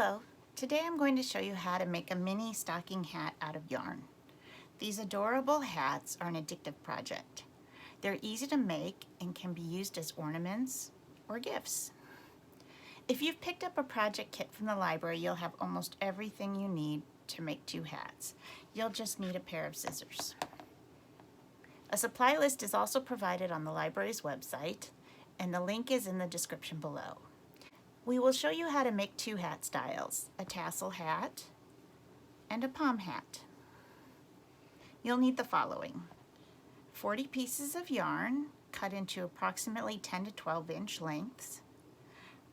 Hello, today I'm going to show you how to make a mini stocking hat out of yarn. These adorable hats are an addictive project. They're easy to make and can be used as ornaments or gifts. If you've picked up a project kit from the library, you'll have almost everything you need to make 2 hats. You'll just need a pair of scissors. A supply list is also provided on the library's website, and the link is in the description below. We will show you how to make 2 hat styles, a tassel hat and a palm hat. You'll need the following: 40 pieces of yarn cut into approximately 10 to 12 inch lengths,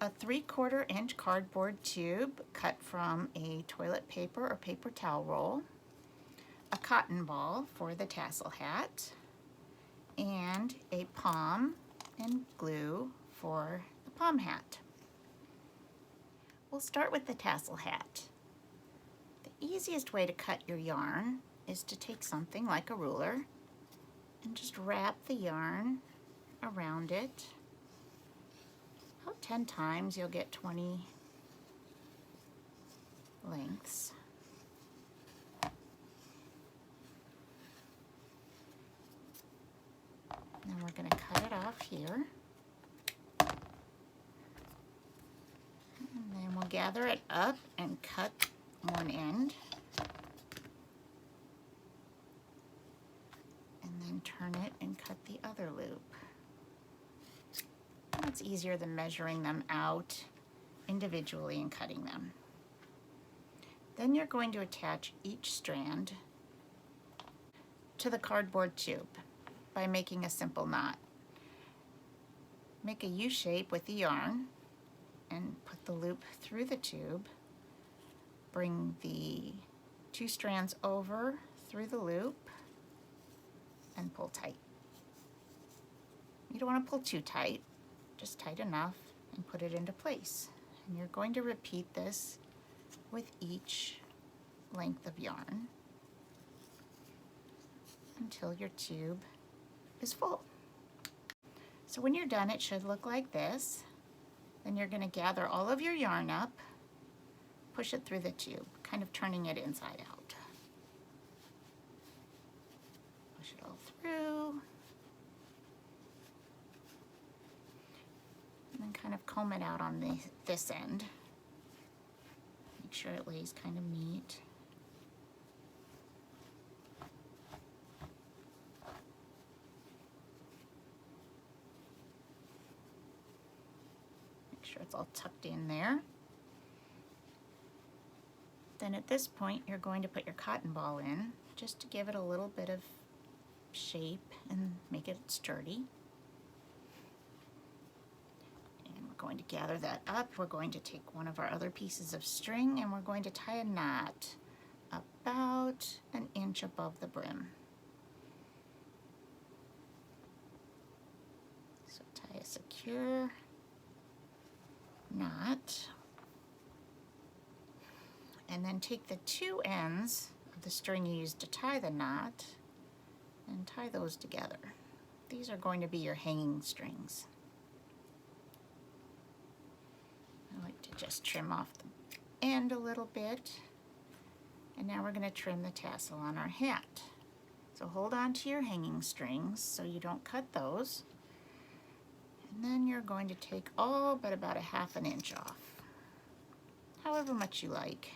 a 3/4 inch cardboard tube cut from a toilet paper or paper towel roll, a cotton ball for the tassel hat, and a palm and glue for the palm hat. We'll start with the tassel hat. The easiest way to cut your yarn is to take something like a ruler and just wrap the yarn around it. About 10 times you'll get 20 lengths. Then we're going to cut it off here. And then we'll gather it up and cut one end. And then turn it and cut the other loop. That's easier than measuring them out individually and cutting them. Then you're going to attach each strand to the cardboard tube by making a simple knot. Make a U shape with the yarn and put the loop through the tube. Bring the 2 strands over through the loop and pull tight. You don't want to pull too tight, just tight enough, and put it into place. And you're going to repeat this with each length of yarn until your tube is full. So when you're done, it should look like this. Then you're going to gather all of your yarn up, push it through the tube, kind of turning it inside out. Push it all through. And then kind of comb it out on this end. Make sure it lays kind of neat. Sure it's all tucked in there. Then at this point you're going to put your cotton ball in just to give it a little bit of shape and make it sturdy. And we're going to gather that up. We're going to take one of our other pieces of string and we're going to tie a knot about an inch above the brim. So tie a secure knot, and then take the 2 ends of the string you used to tie the knot and tie those together. These are going to be your hanging strings. I like to just trim off the end a little bit, and now we're going to trim the tassel on our hat. So hold on to your hanging strings so you don't cut those. And then you're going to take all but about a 1/2 inch off, however much you like.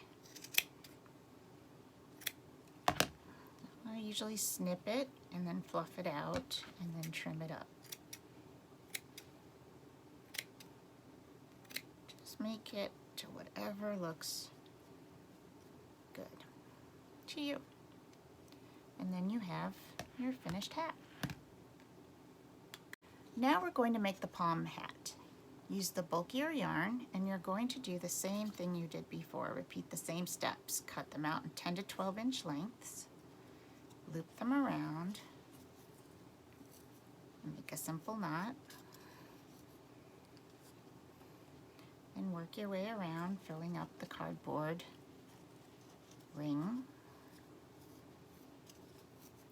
I usually snip it and then fluff it out and then trim it up. Just make it to whatever looks good to you. And then you have your finished hat. Now we're going to make the palm hat. Use the bulkier yarn and you're going to do the same thing you did before. Repeat the same steps. Cut them out in 10 to 12 inch lengths. Loop them around. And make a simple knot. And work your way around, filling up the cardboard ring,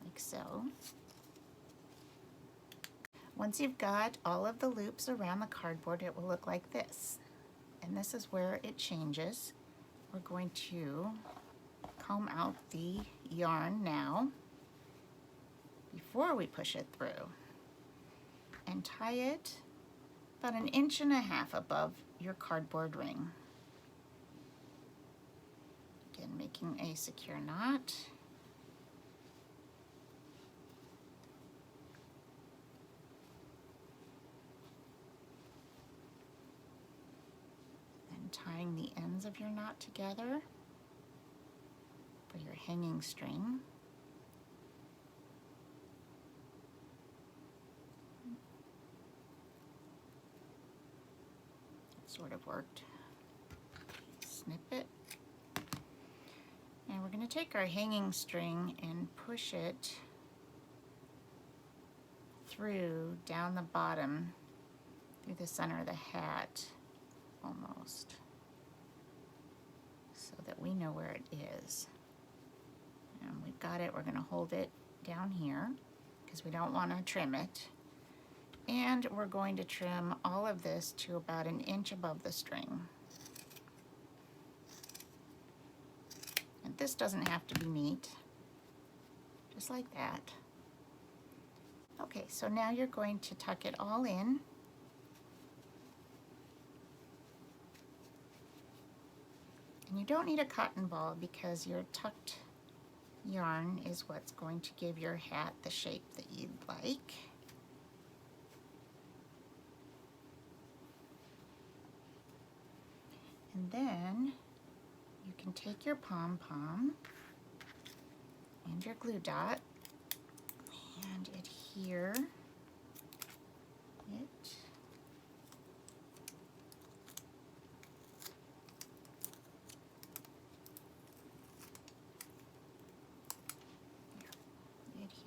like so. Once you've got all of the loops around the cardboard, it will look like this. And this is where it changes. we're going to comb out the yarn now before we push it through and tie it about 1.5 inches above your cardboard ring. Again, making a secure knot. And tying the ends of your knot together for your hanging string. It sort of worked. Snip it. And we're going to take our hanging string and push it through down the bottom through the center of the hat almost, so that we know where it is. And we've got it. We're going to hold it down here because we don't want to trim it. And we're going to trim all of this to about 1 inch above the string. And this doesn't have to be neat, just like that. Okay, so now you're going to tuck it all in. And you don't need a cotton ball because your tucked yarn is what's going to give your hat the shape that you'd like. And then you can take your pom-pom and your glue dot and adhere it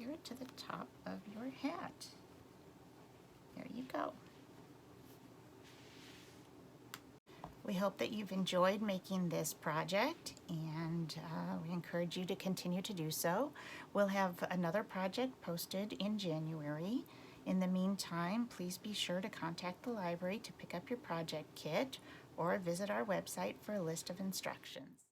adhere it to the top of your hat. There you go. We hope that you've enjoyed making this project, and we encourage you to continue to do so. We'll have another project posted in January. In the meantime, please be sure to contact the library to pick up your project kit or visit our website for a list of instructions.